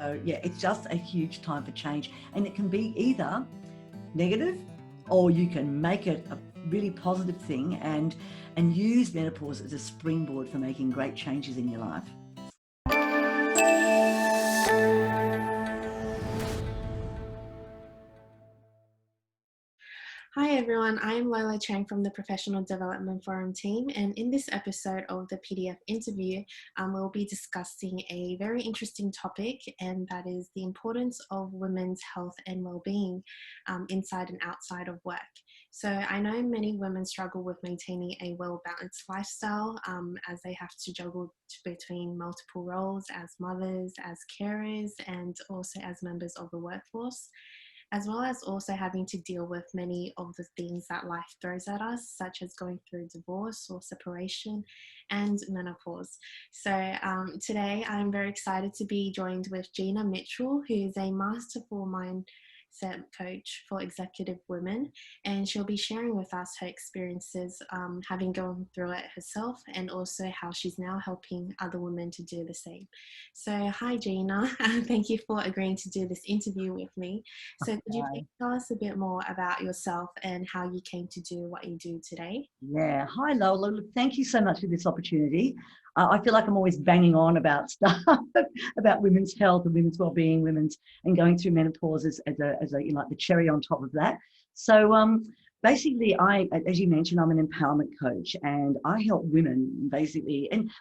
So yeah, it's just a huge time for change, and it can be either negative, or you can make it a really positive thing and use menopause as a springboard for making great changes in your life. Hi everyone, I'm Lola Chang from the Professional Development Forum team, and in this episode of the PDF interview, we'll be discussing a very interesting topic, and that is the importance of women's health and well-being inside and outside of work. So I know many women struggle with maintaining a well-balanced lifestyle as they have to juggle between multiple roles as mothers, as carers, and also as members of the workforce, as well as also having to deal with many of the things that life throws at us, such as going through divorce or separation and menopause. So today I'm very excited to be joined with Gina Mitchell, who is a masterful mindset coach for executive women, and she'll be sharing with us her experiences having gone through it herself, and also how she's now helping other women to do the same. So hi Gina, thank you for agreeing to do this interview with me. So could you please tell us a bit more about yourself and how you came to do what you do today? Yeah. Hi, Lola. Look, thank you so much for this opportunity. I feel like I'm always banging on about stuff about women's health and women's well-being, and going through menopause as a like the cherry on top of that. So basically, as you mentioned, I'm an empowerment coach, and I help women basically. And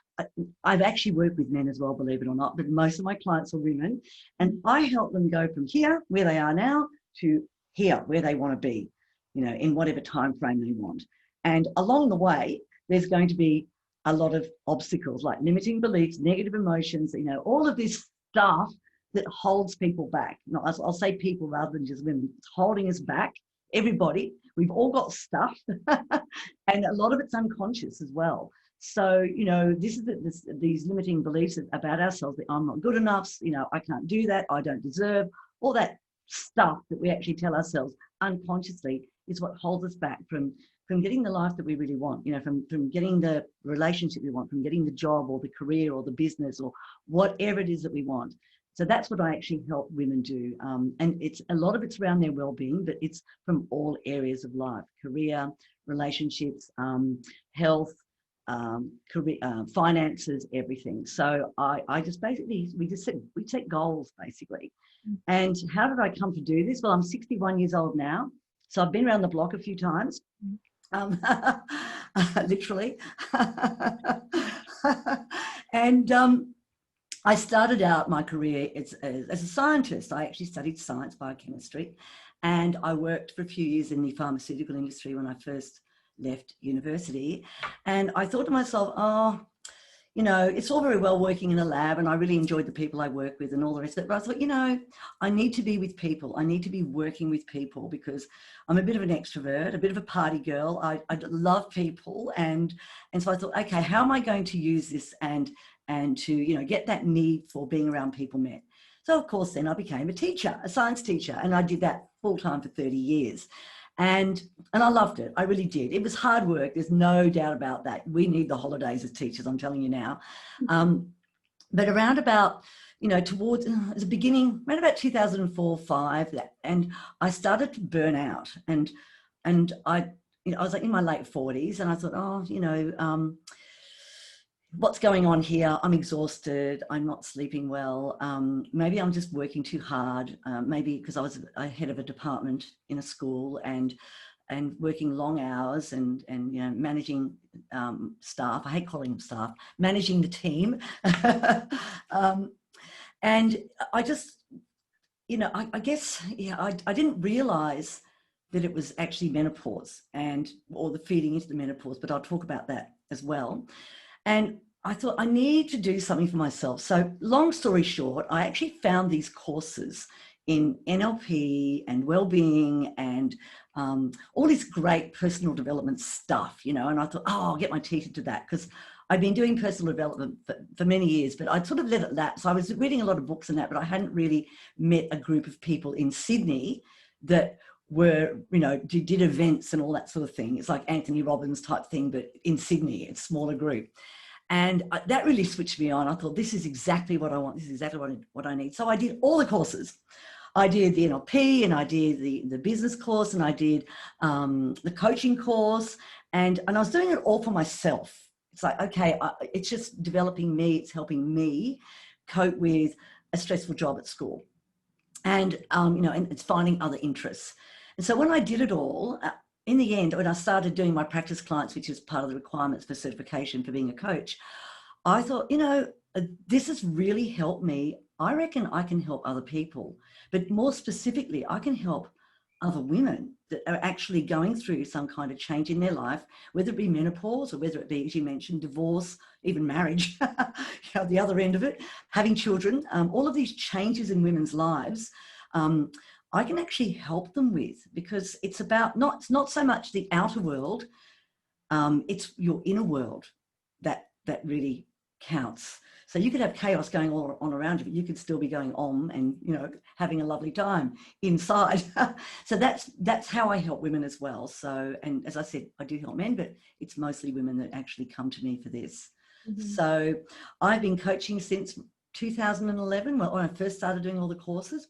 I've actually worked with men as well, believe it or not, but most of my clients are women, and I help them go from here, where they are now, to here, where they want to be, in whatever time frame they want. And along the way, there's going to be a lot of obstacles like limiting beliefs, negative emotions, all of this stuff that holds people back. No, I'll say people rather than just women. It's holding us back. Everybody, we've all got stuff, and a lot of it's unconscious as well. So, these limiting beliefs about ourselves, that I'm not good enough, I can't do that, I don't deserve, all that stuff that we actually tell ourselves unconsciously is what holds us back from getting the life that we really want, from getting the relationship we want, from getting the job or the career or the business or whatever it is that we want. So that's what I actually help women do. And a lot of it's around their well-being, but it's from all areas of life: career, relationships, health, career, finances, everything. So I just basically, we set goals basically. And how did I come to do this? Well, I'm 61 years old now. So I've been around the block a few times. Literally. And I started out my career as a scientist. I actually studied science, biochemistry, and I worked for a few years in the pharmaceutical industry when I first left university. And I thought to myself, it's all very well working in a lab, and I really enjoyed the people I work with and all the rest of it. But I thought, I need to be with people. I need to be working with people because I'm a bit of an extrovert, a bit of a party girl. I love people. And so I thought, okay, how am I going to use this and to, get that need for being around people met? So of course, then I became a teacher, a science teacher, and I did that full time for 30 years. And I loved it. I really did. It was hard work. There's no doubt about that. We need the holidays as teachers, I'm telling you now. But around about, towards the beginning, around about 2004-05, and I started to burn out. And I was like in my late 40s, and I thought, what's going on here? I'm exhausted. I'm not sleeping well. Maybe I'm just working too hard. Maybe because I was a head of a department in a school and working long hours and managing staff. I hate calling them staff. Managing the team, and I just, I guess, I didn't realise that it was actually menopause or the feeding into the menopause. But I'll talk about that as well. And I thought I need to do something for myself. So long story short, I actually found these courses in NLP and well-being and all this great personal development stuff, and I thought, I'll get my teeth into that because I'd been doing personal development for many years, but I'd sort of let it lapse. So I was reading a lot of books and that, but I hadn't really met a group of people in Sydney that were, did events and all that sort of thing. It's like Anthony Robbins type thing, but in Sydney, it's a smaller group. And that really switched me on. I thought, this is exactly what I want. This is exactly what I need. So I did all the courses. I did the NLP, and I did the business course, and I did the coaching course, and I was doing it all for myself. It's like, okay, it's just developing me. It's helping me cope with a stressful job at school, and and it's finding other interests. And so when I did it all, in the end, when I started doing my practice clients, which is part of the requirements for certification for being a coach, I thought, this has really helped me. I reckon I can help other people, but more specifically, I can help other women that are actually going through some kind of change in their life, whether it be menopause or whether it be, as you mentioned, divorce, even marriage, the other end of it, having children, all of these changes in women's lives. I can actually help them with, because it's about it's not so much the outer world, it's your inner world that really counts. So you could have chaos going on around you, but you could still be going on and having a lovely time inside. So that's how I help women as well. So, and as I said, I do help men, but it's mostly women that actually come to me for this. Mm-hmm. So I've been coaching since 2011, when I first started doing all the courses.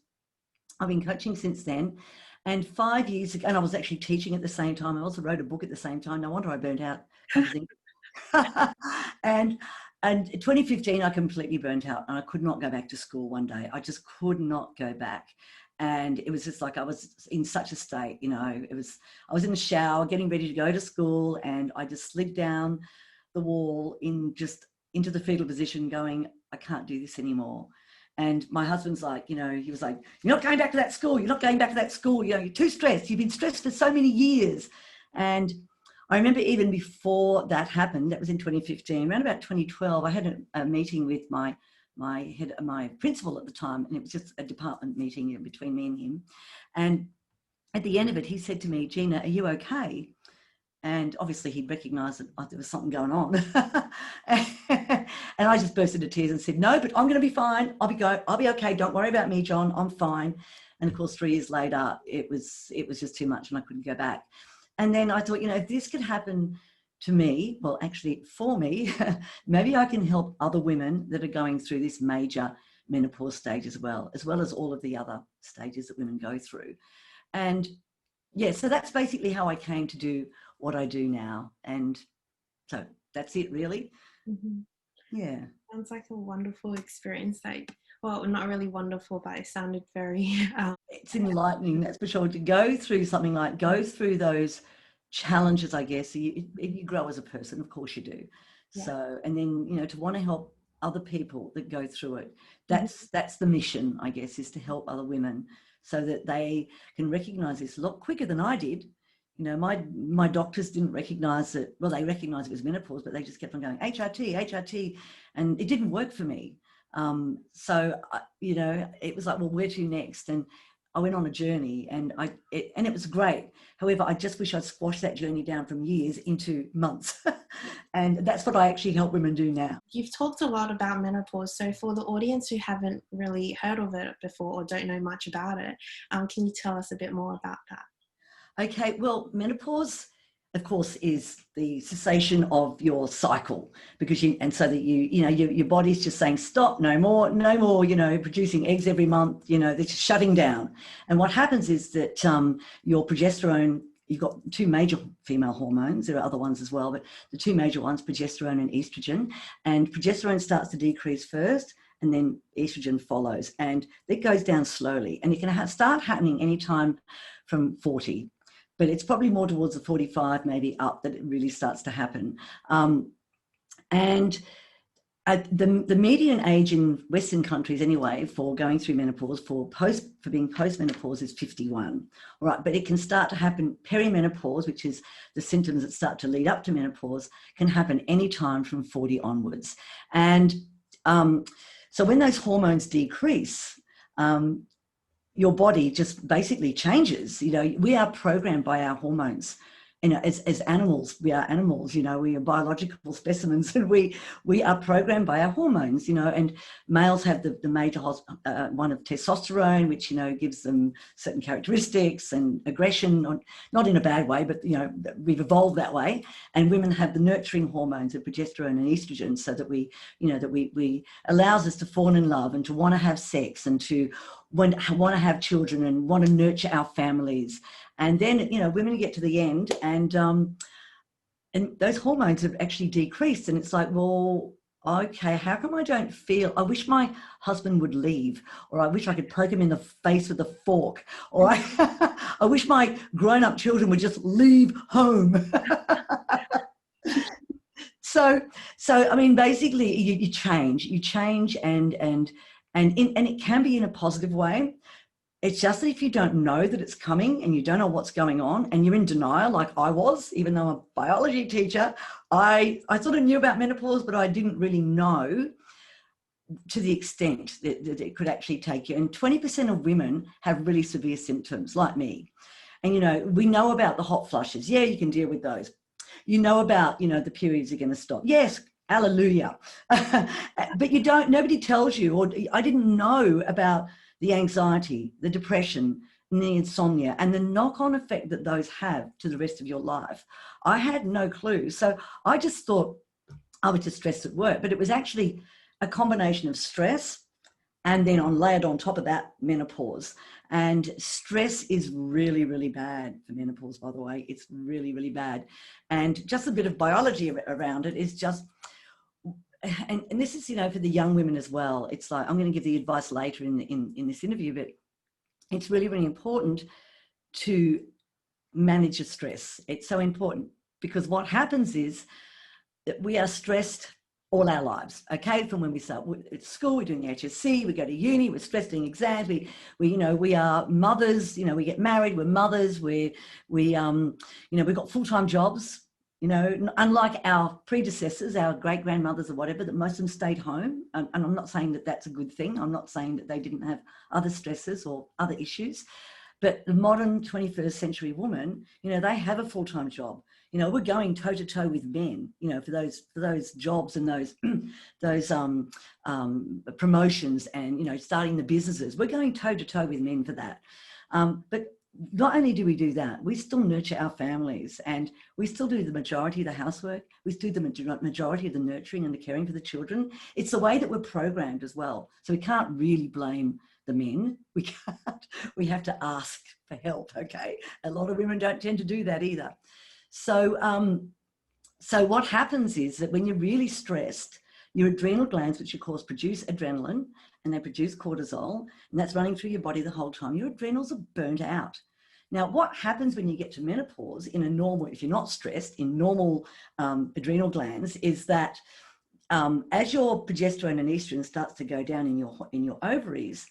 I've been coaching since then. And 5 years ago, and I was actually teaching at the same time. I also wrote a book at the same time. No wonder I burnt out. And 2015, I completely burnt out, and I could not go back to school one day. I just could not go back. And it was just like I was in such a state, I was in the shower getting ready to go to school, and I just slid down the wall into the fetal position going, I can't do this anymore. And my husband's like, he was like, you're not going back to that school. You're not going back to that school. You're too stressed. You've been stressed for so many years. And I remember even before that happened, that was in 2015, around about 2012, I had a meeting with my principal at the time, and it was just a department meeting between me and him. And at the end of it, he said to me, Gina, are you okay? And obviously he'd recognised that there was something going on. And I just burst into tears and said, no, but I'm going to be fine. I'll be okay. Don't worry about me, John. I'm fine. And of course, 3 years later, it was just too much, and I couldn't go back. And then I thought, if this could happen to me, well, actually for me, maybe I can help other women that are going through this major menopause stage as well as all of the other stages that women go through. And yeah, so that's basically how I came to do what I do now. And so that's it, really. Mm-hmm. Yeah. Sounds like a wonderful experience. Well, not really wonderful, but it sounded very... It's enlightening, that's for sure, to go through those challenges, I guess. You grow as a person, of course you do. Yeah. So, and then, to want to help other people that go through it, that's the mission, I guess, is to help other women so that they can recognise this a lot quicker than I did. My doctors didn't recognise it. Well, they recognised it was menopause, but they just kept on going, HRT, and it didn't work for me. So, it was like, well, where to next? And I went on a journey, and it was great. However, I just wish I'd squashed that journey down from years into months. And that's what I actually help women do now. You've talked a lot about menopause. So for the audience who haven't really heard of it before or don't know much about it, can you tell us a bit more about that? Okay, well, menopause, of course, is the cessation of your cycle, because so that your body's just saying, stop, no more, producing eggs every month, they're just shutting down. And what happens is that your progesterone, you've got two major female hormones, there are other ones as well, but the two major ones, progesterone and estrogen, and progesterone starts to decrease first, and then estrogen follows, and it goes down slowly, and it can start happening anytime from 40. But it's probably more towards the 45, maybe up, that it really starts to happen. And the median age in Western countries anyway for going through menopause, for being postmenopause, is 51. All right, but it can start to happen, perimenopause, which is the symptoms that start to lead up to menopause, can happen anytime from 40 onwards. And so when those hormones decrease, your body just basically changes. We are programmed by our hormones. you know, as animals, we are animals, you know, we are biological specimens, and we are programmed by our hormones, you know, and males have the major one of testosterone, which, you know, gives them certain characteristics and aggression, not in a bad way, but, you know, we've evolved that way. And women have the nurturing hormones of progesterone and estrogen, so that we, you know, that we allows us to fall in love and to want to have sex and to want to have children and want to nurture our families. And then, you know, women get to the end and those hormones have actually decreased. And it's like, well, okay, how come I don't feel, I wish my husband would leave, or I wish I could poke him in the face with a fork, or I wish my grown-up children would just leave home. So I mean, basically you change and it can be in a positive way. It's just that if you don't know that it's coming and you don't know what's going on and you're in denial, like I was, even though I'm a biology teacher, I sort of knew about menopause, but I didn't really know to the extent that it could actually take you. And 20% of women have really severe symptoms, like me. And, you know, we know about the hot flushes. Yeah, you can deal with those. You know about, you know, the periods are going to stop. Yes, hallelujah. But you don't, nobody tells you, or I didn't know about the anxiety, the depression, and the insomnia, and the knock-on effect that those have to the rest of your life. I had no clue. So I just thought I was just stressed at work, but it was actually a combination of stress and then layered on top of that, menopause. And stress is really, really bad for menopause, by the way. It's really, really bad. And just a bit of biology around it is just, and this is, you know, for the young women as well. It's like, I'm going to give the advice later in this interview, but it's really, really important to manage your stress. It's so important, because what happens is that we are stressed all our lives, okay? From when we start at school, we're doing the HSC, we go to uni, we're stressed doing exams, you know, we are mothers, you know, we get married, we're mothers, you know, we've got full-time jobs, you know, unlike our predecessors, our great-grandmothers or whatever, that most of them stayed home. And I'm not saying that that's a good thing. I'm not saying that they didn't have other stresses or other issues. But the modern 21st century woman, you know, they have a full-time job. You know, we're going toe to toe with men, you know, for those jobs and those promotions and, you know, starting the businesses. We're going toe to toe with men for that. But not only do we do that, we still nurture our families, and we still do the majority of the housework. We still do the majority of the nurturing and the caring for the children. It's the way that we're programmed as well. So we can't really blame the men. We can't. We have to ask for help, okay? A lot of women don't tend to do that either. So, so what happens is that when you're really stressed, your adrenal glands, which of course produce adrenaline, and they produce cortisol, and that's running through your body the whole time, your adrenals are burnt out. Now, what happens when you get to menopause in a normal, if you're not stressed, in normal adrenal glands, is that as your progesterone and estrogen starts to go down in your ovaries,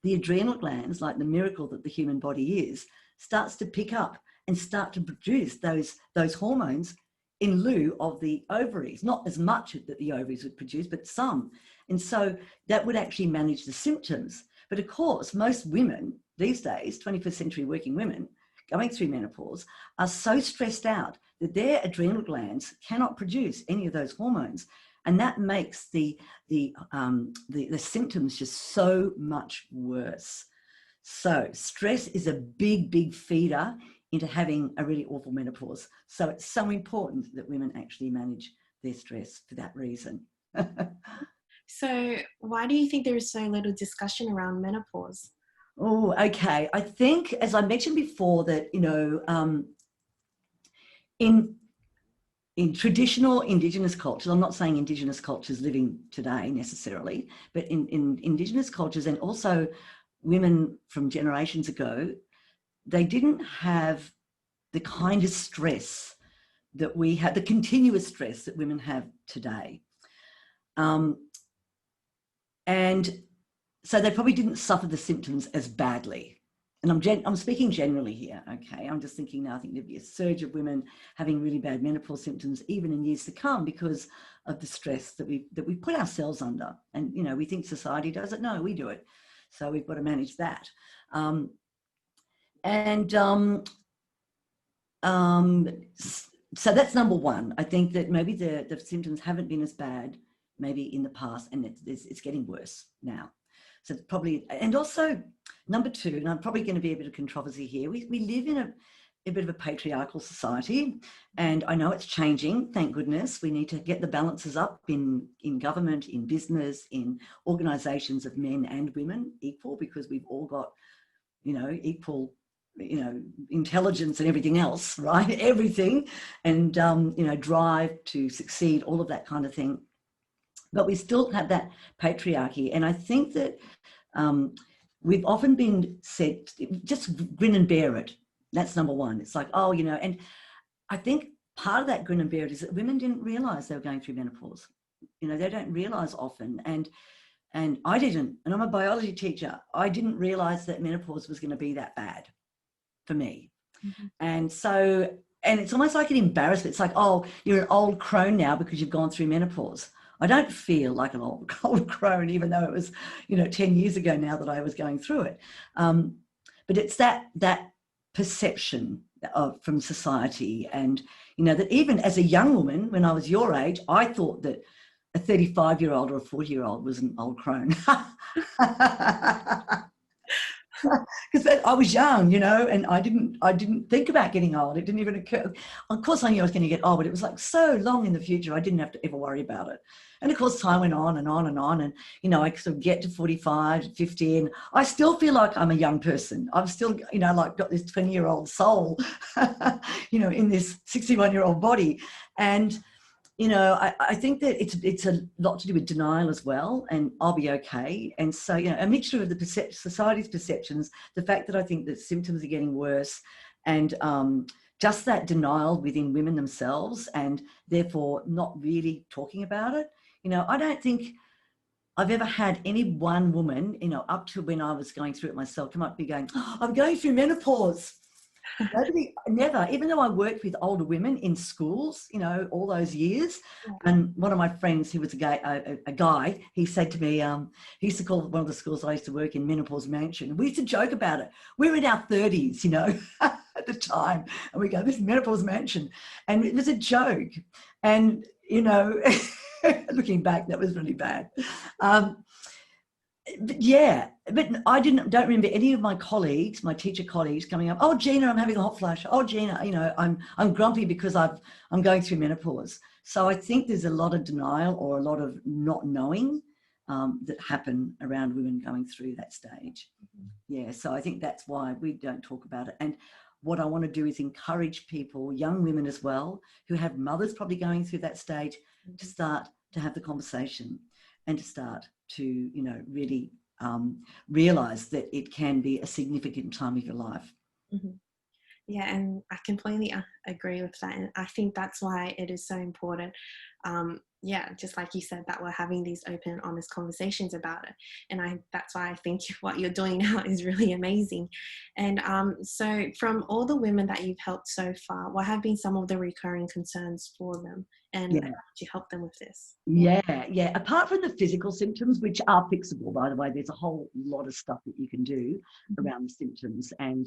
the adrenal glands, like the miracle that the human body is, starts to pick up and start to produce those hormones in lieu of the ovaries. Not as much that the ovaries would produce, but some. And so that would actually manage the symptoms. But of course, most women these days, 21st century working women going through menopause, are so stressed out that their adrenal glands cannot produce any of those hormones. And that makes the symptoms just so much worse. So stress is a big, big feeder into having a really awful menopause. So it's so important that women actually manage their stress for that reason. So why do you think there is so little discussion around menopause? Oh, okay. I think, as I mentioned before, that, you know, in traditional Indigenous cultures, I'm not saying Indigenous cultures living today necessarily, but in Indigenous cultures, and also women from generations ago, they didn't have the kind of stress that we have, the continuous stress that women have today. And so they probably didn't suffer the symptoms as badly. And I'm speaking generally here, okay? I'm just thinking now, I think there'd be a surge of women having really bad menopause symptoms even in years to come because of the stress that we put ourselves under. And, you know, we think society does it. No, we do it. So we've got to manage that. So that's number one. I think that maybe the symptoms haven't been as bad maybe in the past, and it's getting worse now. So it's probably, and also number two, and I'm probably going to be a bit of controversy here. We live in a bit of a patriarchal society, and I know it's changing. Thank goodness. We need to get the balances up in government, in business, in organisations of men and women equal, because we've all got, equal, intelligence and everything else, right? Everything, and drive to succeed, all of that kind of thing. But we still have that patriarchy. And I think that we've often been said, just grin and bear it. That's number one. It's like, and I think part of that grin and bear it is that women didn't realise they were going through menopause. They don't realise often. And I didn't, and I'm a biology teacher, I didn't realise that menopause was going to be that bad for me. Mm-hmm. And it's almost like an embarrassment. It's like, oh, you're an old crone now because you've gone through menopause. I don't feel like an old crone, even though it was, 10 years ago now that I was going through it. But it's that perception from society. And, that even as a young woman, when I was your age, I thought that a 35-year-old or a 40-year-old was an old crone. Because I was young, and I didn't think about getting old. It didn't even occur. Of course, I knew I was going to get old, but it was like so long in the future, I didn't have to ever worry about it. And of course, time went on and on and on. And, I sort of get to 45, 50, and I still feel like I'm a young person. I've still, got this 20-year-old soul, in this 61-year-old body. And, I think that it's a lot to do with denial as well, and I'll be okay. And so, a mixture of the society's perceptions, the fact that I think that symptoms are getting worse, and just that denial within women themselves, and therefore not really talking about it. I don't think I've ever had any one woman, up to when I was going through it myself, come up and be going, oh, I'm going through menopause. Nobody, never, even though I worked with older women in schools, all those years. And one of my friends who was a guy, he said to me, he used to call one of the schools I used to work in Menopause Mansion. We used to joke about it. We were in our 30s, at the time. And we go, this is Menopause Mansion. And it was a joke. And, looking back, that was really bad. But I don't remember any of my colleagues, my teacher colleagues, coming up, oh, Gina, I'm having a hot flash. Oh, Gina, I'm grumpy because I'm going through menopause. So I think there's a lot of denial or a lot of not knowing that happen around women going through that stage. Mm-hmm. Yeah, so I think that's why we don't talk about it. And what I want to do is encourage people, young women as well, who have mothers probably going through that stage, mm-hmm. to start to have the conversation and to start to, really realise that it can be a significant time of your life. Mm-hmm. Yeah, and I completely agree with that. And I think that's why it is so important. Just like you said, that we're having these open, honest conversations about it. And that's why I think what you're doing now is really amazing. And so from all the women that you've helped so far, what have been some of the recurring concerns for them? And how did you help them with this? Yeah. Apart from the physical symptoms, which are fixable, by the way, there's a whole lot of stuff that you can do around the symptoms. And,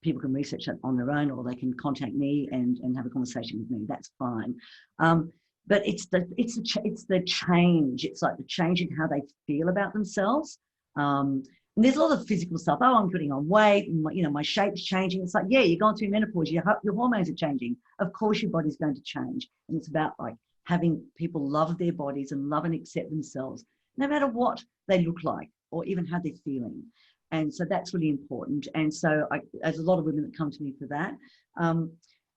people can research that on their own, or they can contact me and have a conversation with me. That's fine. But it's the change. It's like the change in how they feel about themselves. And there's a lot of physical stuff. Oh, I'm putting on weight. My shape's changing. It's like, you're going through menopause. Your hormones are changing. Of course, your body's going to change. And it's about like having people love their bodies and love and accept themselves, no matter what they look like or even how they're feeling. And so that's really important. And so there's a lot of women that come to me for that.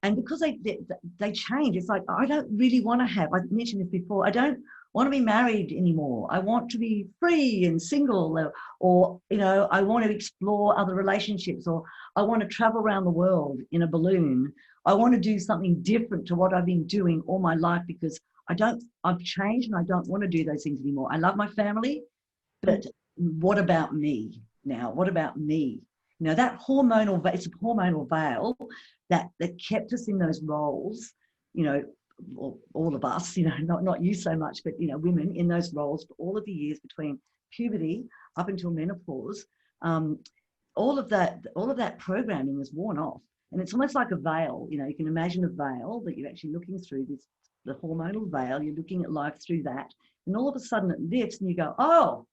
And because they change, it's like, I don't really want to have, I mentioned this before, I don't want to be married anymore. I want to be free and single, or I want to explore other relationships, or I want to travel around the world in a balloon. I want to do something different to what I've been doing all my life, because I've changed and I don't want to do those things anymore. I love my family, but what about me now? What about me? That it's a hormonal veil that kept us in those roles, all of us, not you so much, but, women in those roles for all of the years between puberty up until menopause. All of that programming is worn off. And it's almost like a veil. You know, you can imagine a veil that you're actually looking through, this, the hormonal veil. You're looking at life through that. And all of a sudden it lifts and you go, oh,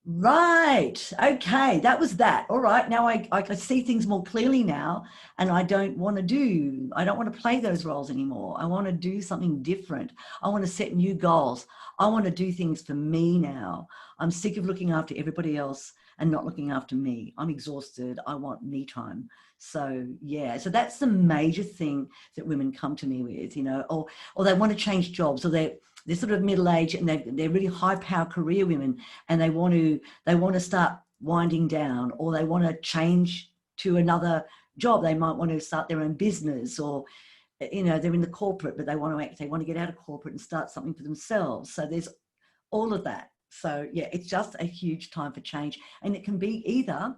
right. Okay. That was that. All right. Now I see things more clearly now, and I don't want to play those roles anymore. I want to do something different. I want to set new goals. I want to do things for me now. I'm sick of looking after everybody else and not looking after me. I'm exhausted. I want me time. So yeah, so that's the major thing that women come to me with, you know, or they want to change jobs, or they're sort of middle age and they're really high power career women, and they want to start winding down, or they want to change to another job. They might want to start their own business, or you know, they're in the corporate, but they want to get out of corporate and start something for themselves. So there's all of that. So yeah, it's just a huge time for change, and it can be either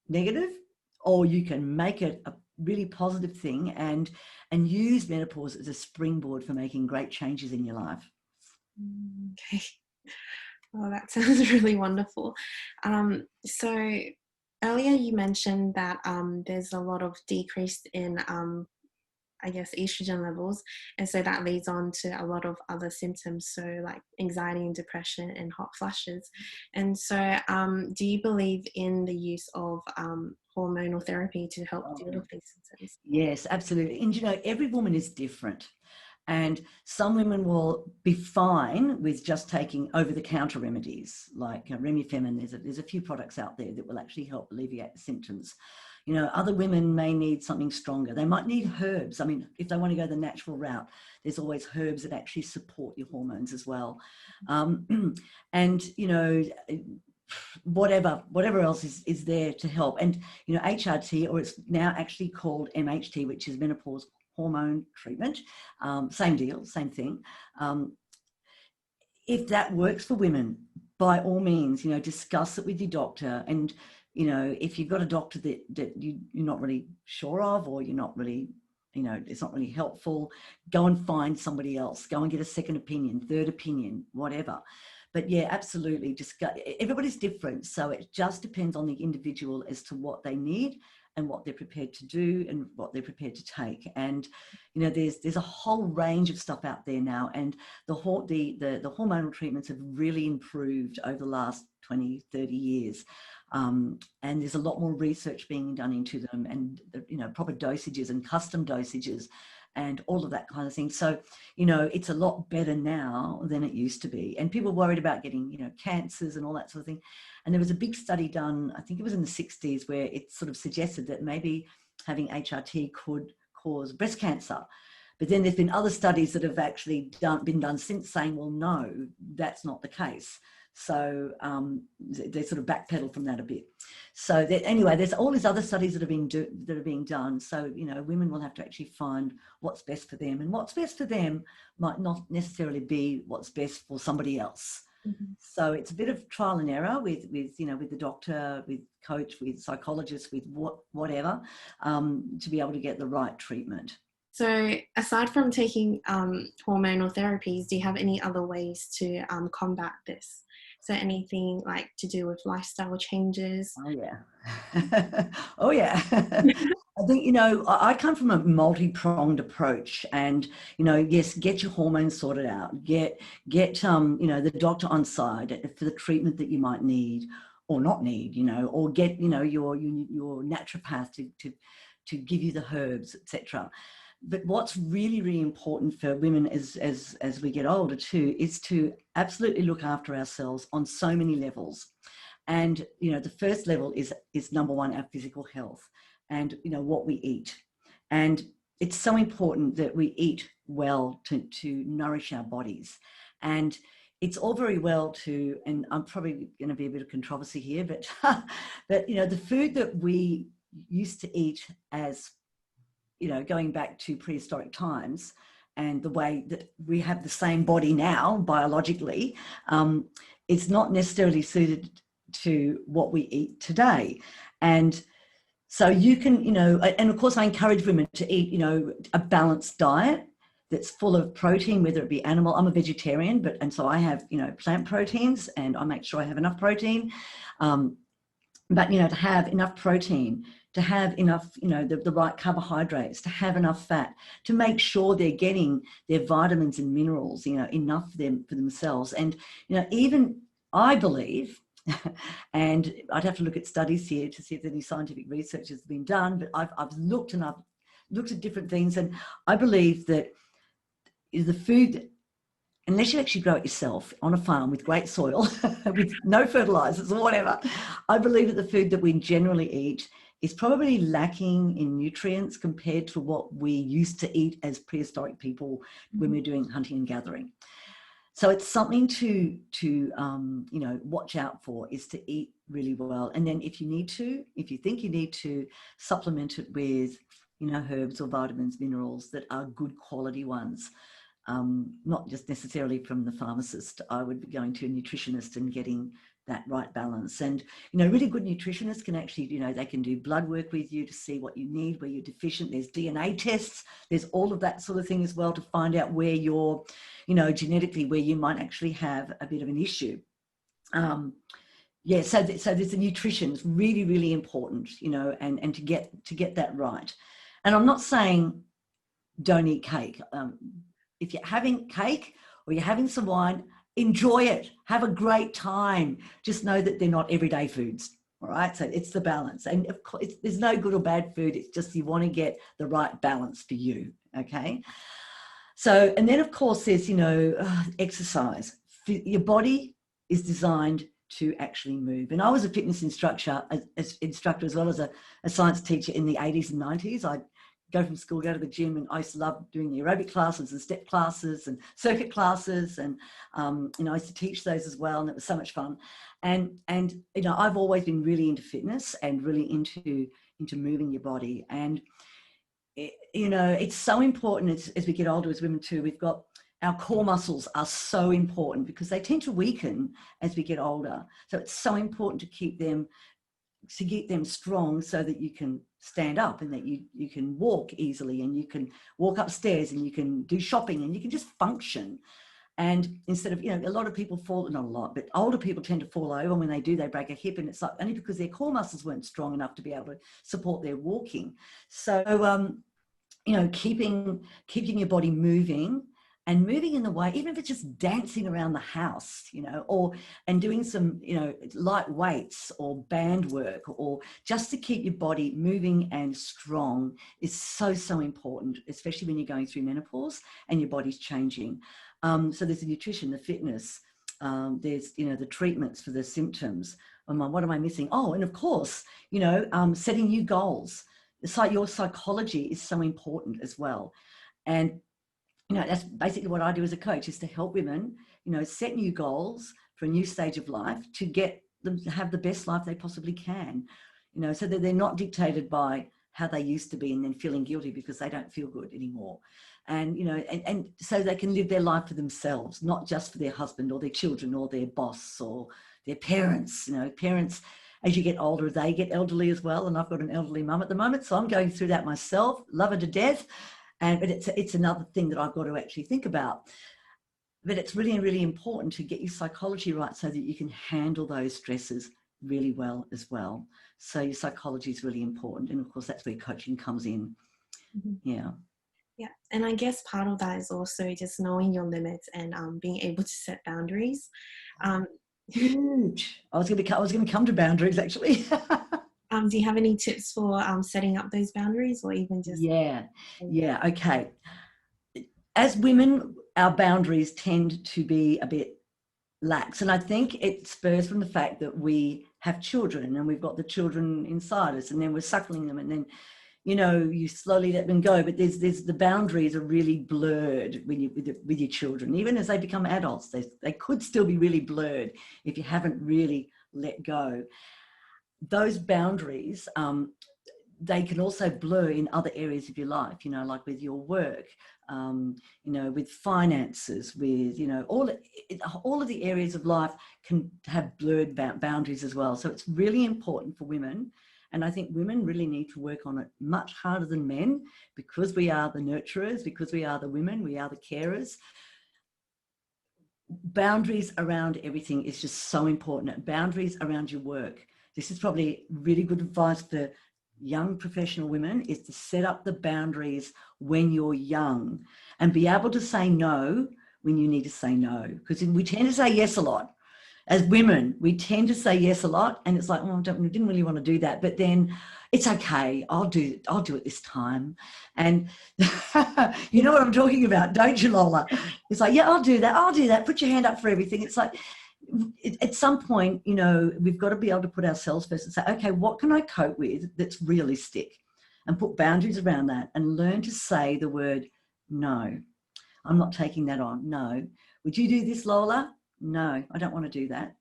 negative, or you can make it a really positive thing and use menopause as a springboard for making great changes in your life. Okay. Well, that sounds really wonderful. So earlier you mentioned that there's a lot of decrease in, I guess, estrogen levels. And so that leads on to a lot of other symptoms, so like anxiety and depression and hot flushes. And so do you believe in the use of hormonal therapy to help deal with these symptoms? Yes, absolutely. And you know, every woman is different. And some women will be fine with just taking over-the-counter remedies like Remifemin. There's a few products out there that will actually help alleviate the symptoms. You know, other women may need something stronger. They might need herbs. I mean, if they want to go the natural route, there's always herbs that actually support your hormones as well. And, you know, whatever else is there to help. And, you know, HRT, or it's now actually called MHT, which is menopause hormone treatment, same deal, same thing. If that works for women, by all means, you know, discuss it with your doctor. And, you know, if you've got a doctor that you're not really sure of, or you're not really, you know, it's not really helpful, go and find somebody else. Go and get a second opinion, third opinion, whatever. But yeah, absolutely. Everybody's different. So it just depends on the individual as to what they need and what they're prepared to do and what they're prepared to take. And, you know, there's a whole range of stuff out there now. And the hormonal treatments have really improved over the last 20, 30 years. And there's a lot more research being done into them, and, you know, proper dosages and custom dosages and all of that kind of thing. So, you know, it's a lot better now than it used to be. And people worried about getting, you know, cancers and all that sort of thing. And there was a big study done, I think it was in the 60s, where it sort of suggested that maybe having HRT could cause breast cancer. But then there's been other studies that have actually been done since saying, well, no, that's not the case. So they sort of backpedal from that a bit. So anyway, there's all these other studies that are being done. So, you know, women will have to actually find what's best for them, and what's best for them might not necessarily be what's best for somebody else. Mm-hmm. So it's a bit of trial and error with you know, with the doctor, with coach, with psychologist, with whatever, to be able to get the right treatment. So aside from taking hormonal therapies, do you have any other ways to combat this? So anything like to do with lifestyle changes? Oh, yeah. Oh, yeah. I think, you know, I come from a multi-pronged approach, and, you know, yes, get your hormones sorted out, get you know, the doctor on side for the treatment that you might need or not need, you know, or get, you know, your naturopath to give you the herbs, etc. But what's really, really important for women as we get older too, is to absolutely look after ourselves on so many levels. And, you know, the first level is number one, our physical health, and, you know, what we eat. And it's so important that we eat well to nourish our bodies. And it's all very well to, and I'm probably going to be a bit of controversy here, but, but, you know, the food that we used to eat as, you know, going back to prehistoric times, and the way that we have the same body now biologically, it's not necessarily suited to what we eat today. And so you can, you know, and of course I encourage women to eat, you know, a balanced diet that's full of protein, whether it be animal. I'm a vegetarian, and so I have, you know, plant proteins, and I make sure I have enough protein. but, to have enough protein, to have enough, the right carbohydrates, to have enough fat, to make sure they're getting their vitamins and minerals, enough for them, for themselves. And, even I believe, and I'd have to look at studies here to see if any scientific research has been done, but I've looked at different things, and I believe that the food, unless you actually grow it yourself on a farm with great soil, with no fertilizers or whatever, I believe that the food that we generally eat is probably lacking in nutrients compared to what we used to eat as prehistoric people when we were doing hunting and gathering. So it's something to watch out for, is to eat really well. And then if you think you need to, supplement it with, herbs or vitamins, minerals that are good quality ones. Not just necessarily from the pharmacist. I would be going to a nutritionist and getting that right balance. And, really good nutritionists can actually, they can do blood work with you to see what you need, where you're deficient. There's DNA tests. There's all of that sort of thing as well to find out where you're, genetically, where you might actually have a bit of an issue. So there's a nutrition. It's really, really important, and to get that right. And I'm not saying don't eat cake. If you're having cake or you're having some wine, enjoy it. Have a great time. Just know that they're not everyday foods. All right. So it's the balance. And of course, there's no good or bad food. It's just you want to get the right balance for you. Okay. So, and then of course there's, exercise. Your body is designed to actually move. And I was a fitness instructor as well as a science teacher in the 80s and 90s. I go from school, go to the gym, and I used to love doing the aerobic classes and step classes and circuit classes, and I used to teach those as well, and it was so much fun. And I've always been really into fitness and really into moving your body. And it's so important as we get older as women too. We've got our core muscles are so important because they tend to weaken as we get older. So it's so important to keep them strong so that you can stand up and that you can walk easily, and you can walk upstairs, and you can do shopping, and you can just function. And instead of, a lot of people not a lot, but older people tend to fall over. When they do, they break a hip, and it's like only because their core muscles weren't strong enough to be able to support their walking. So, keeping your body moving, and moving in the way, even if it's just dancing around the house, and doing some, light weights or band work, or just to keep your body moving and strong, is so, so important, especially when you're going through menopause and your body's changing. So there's the nutrition, the fitness, there's, the treatments for the symptoms. What am I missing? Oh, and of course, setting new goals. Your psychology is so important as well. And that's basically what I do as a coach, is to help women, set new goals for a new stage of life, to get them to have the best life they possibly can, so that they're not dictated by how they used to be and then feeling guilty because they don't feel good anymore. And, and so they can live their life for themselves, not just for their husband or their children or their boss or their parents. Parents, as you get older, they get elderly as well. And I've got an elderly mum at the moment, so I'm going through that myself, love her to death. But it's another thing that I've got to actually think about. But it's really, really important to get your psychology right so that you can handle those stresses really well as well. So your psychology is really important. And of course, that's where coaching comes in. Mm-hmm. Yeah. Yeah. And I guess part of that is also just knowing your limits and being able to set boundaries. Huge. I was going to come to boundaries, actually. Do you have any tips for setting up those boundaries, or even just... Yeah, okay. As women, our boundaries tend to be a bit lax. And I think it spurs from the fact that we have children, and we've got the children inside us, and then we're suckling them, and then, you slowly let them go. But there's the boundaries are really blurred when with your children. Even as they become adults, they could still be really blurred if you haven't really let go. Those boundaries, they can also blur in other areas of your life, like with your work, with finances, with, all of the areas of life can have blurred boundaries as well. So it's really important for women. And I think women really need to work on it much harder than men, because we are the nurturers, because we are the women, we are the carers. Boundaries around everything is just so important. Boundaries around your work. this is probably really good advice for young professional women, is to set up the boundaries when you're young and be able to say no when you need to say no. Because we tend to say yes a lot. As women, we tend to say yes a lot, and it's like, oh, I didn't really want to do that, but then it's okay. I'll do it this time. And you know what I'm talking about, don't you, Lola? It's like, yeah, I'll do that. I'll do that. Put your hand up for everything. It's like, at some point, you know, we've got to be able to put ourselves first and say, okay, what can I cope with that's realistic, and put boundaries around that, and learn to say the word no. I'm not taking that on. No. Would you do this, Lola? No, I don't want to do that.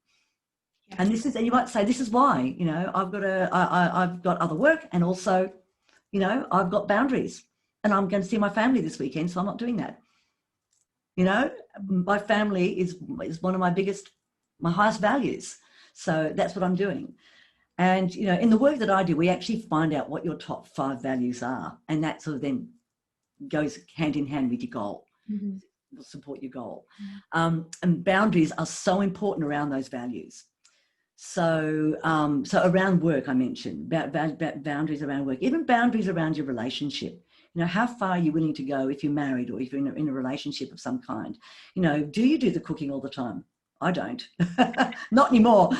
Yeah. And this is, and you might say, this is why, you know, I've got other work, and also, you know, I've got boundaries, and I'm going to see my family this weekend, so I'm not doing that. You know, my family is one of my highest values. So that's what I'm doing. And, you know, in the work that I do, we actually find out what your top 5 values are. And that sort of then goes hand in hand with your goal. Mm-hmm. Will support your goal. And boundaries are so important around those values. So around work, I mentioned boundaries around work, even boundaries around your relationship. You know, how far are you willing to go if you're married, or if you're in a relationship of some kind? You know, do you do the cooking all the time? I don't. Not anymore.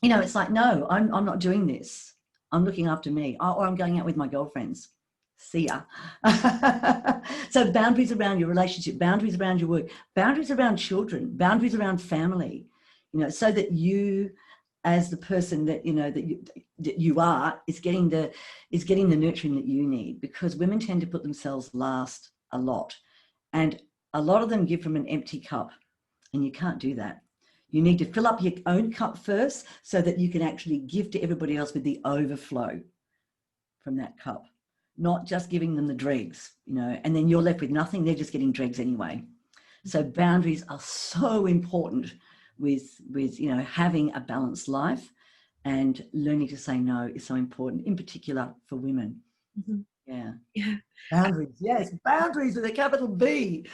You know, it's like, no, I'm not doing this. I'm looking after me, or I'm going out with my girlfriends. See ya. So boundaries around your relationship, boundaries around your work, boundaries around children, boundaries around family, you know, so that you, as the person that, you know, that you are, is getting the nurturing that you need. Because women tend to put themselves last a lot, and a lot of them give from an empty cup, and you can't do that. You need to fill up your own cup first, so that you can actually give to everybody else with the overflow from that cup. Not just giving them the dregs, you know, and then you're left with nothing. They're just getting dregs anyway. So boundaries are so important with you know, having a balanced life, and learning to say no is so important, in particular for women. Mm-hmm. Yeah. Boundaries. Yes, boundaries with a capital B.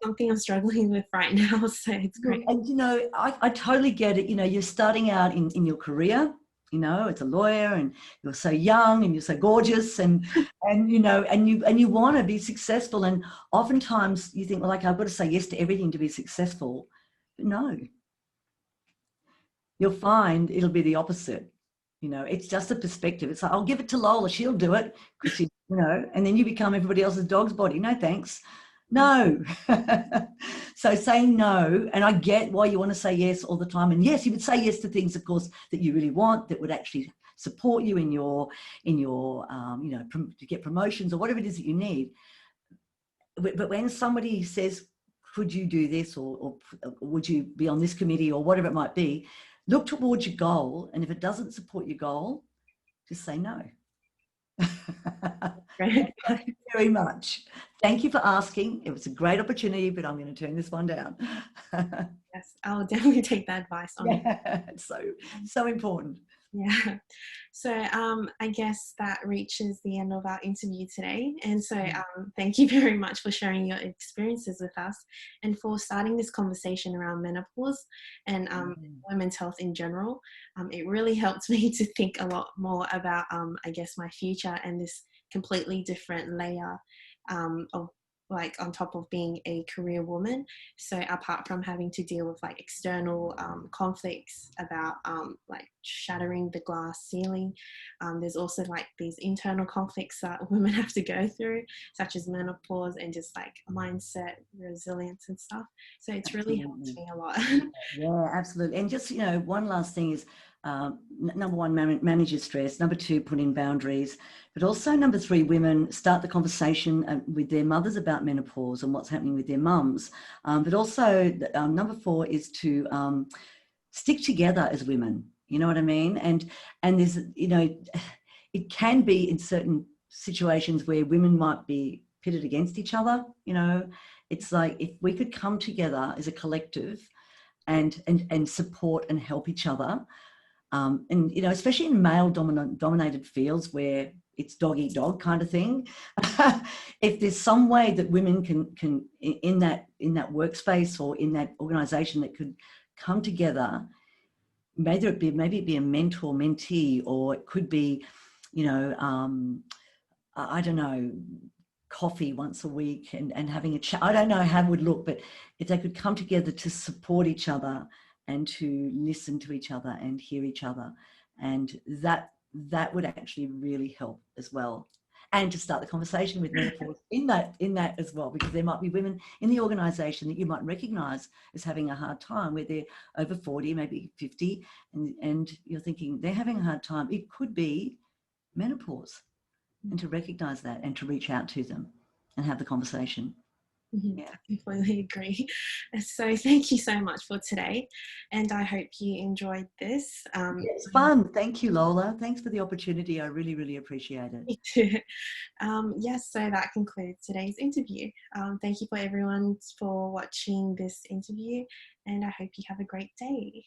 Something I'm struggling with right now, so it's great. And you know, I totally get it. You know, you're starting out in your career. You know, it's a lawyer, and you're so young, and you're so gorgeous, and you know, and you want to be successful. And oftentimes you think, well, like, I've got to say yes to everything to be successful. But no, you'll find it'll be the opposite. You know, it's just a perspective. It's like, I'll give it to Lola, she'll do it, because you know, and then you become everybody else's dog's body. No thanks. No. So saying no, and I get why you want to say yes all the time. And yes, you would say yes to things, of course, that you really want, that would actually support you in your you know, to get promotions or whatever it is that you need. But when somebody says, could you do this, or would you be on this committee, or whatever it might be, look towards your goal. And if it doesn't support your goal, just say no. Thank you very much. Thank you for asking. It was a great opportunity, but I'm going to turn this one down. Yes, I'll definitely take that advice on it. It's so important. Yeah. So I guess that reaches the end of our interview today. And so thank you very much for sharing your experiences with us, and for starting this conversation around menopause and women's health in general. It really helped me to think a lot more about, I guess, my future, and this completely different layer of, like, on top of being a career woman. So apart from having to deal with like external conflicts about like shattering the glass ceiling, there's also like these internal conflicts that women have to go through, such as menopause and just like mindset, resilience and stuff. So it's really helped me a lot. Yeah, absolutely. And just, you know, one last thing is, number one, manage your stress. Number two, put in boundaries. But also number three, women start the conversation with their mothers about menopause and what's happening with their mums. But also number four is to stick together as women. You know what I mean? And there's, you know, it can be in certain situations where women might be pitted against each other. You know, it's like, if we could come together as a collective and support and help each other. And, you know, especially in male dominated fields where it's dog eat dog kind of thing. If there's some way that women can in that workspace or in that organization that come together, maybe it be a mentor mentee, or it could be, I don't know, coffee once a week and having a chat. I don't know how it would look, but if they could come together to support each other and to listen to each other and hear each other, and that would actually really help as well. And to start the conversation with menopause in that as well, because there might be women in the organisation that you might recognise as having a hard time, where they're over 40, maybe 50, and you're thinking they're having a hard time. It could be menopause, and to recognise that and to reach out to them and have the conversation. Yeah. I completely agree. So thank you so much for today, and I hope you enjoyed this. It's fun. Thank you, Lola. Thanks for the opportunity. I really, really appreciate it. Me too. Yes, so that concludes today's interview. Thank you for everyone for watching this interview, and I hope you have a great day.